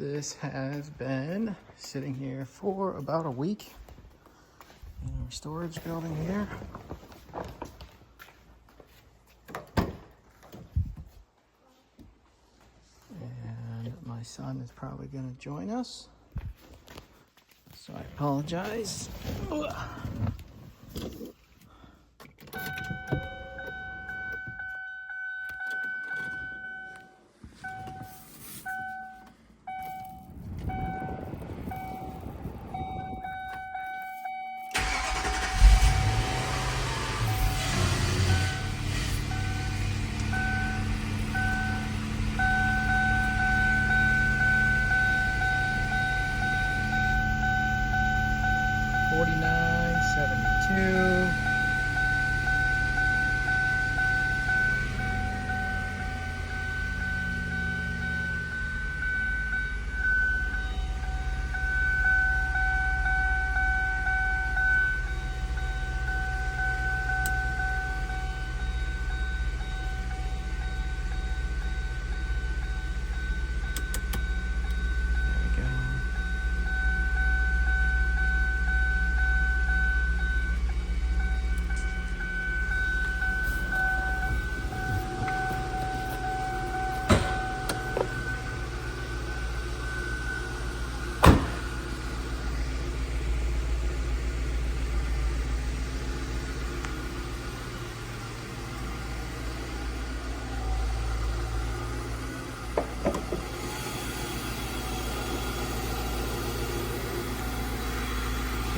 This has been sitting here for about a week in our storage building here. And my son is probably going to join us, so I apologize. Ugh. $49.72.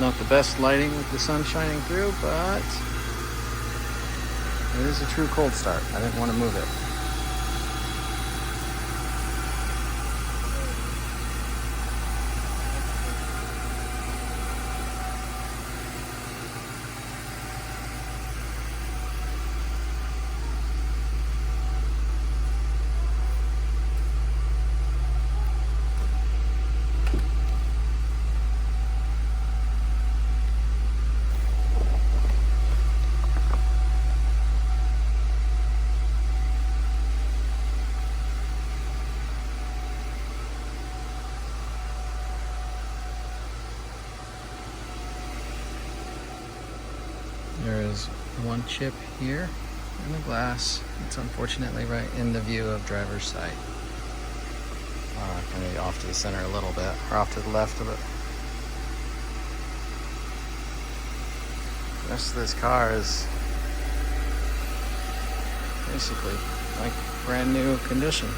Not the best lighting with the sun shining through, but it is a true cold start. I didn't want to move it. There is one chip here in the glass. It's unfortunately right in the view of driver's sight. Kind of off to the center a little bit, or off to the left of it. The rest of this car is basically like brand new condition.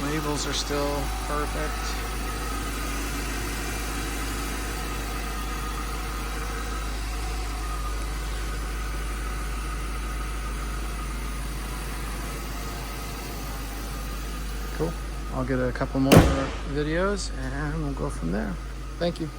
Labels are still perfect. Cool. I'll get a couple more videos and we'll go from there. Thank you.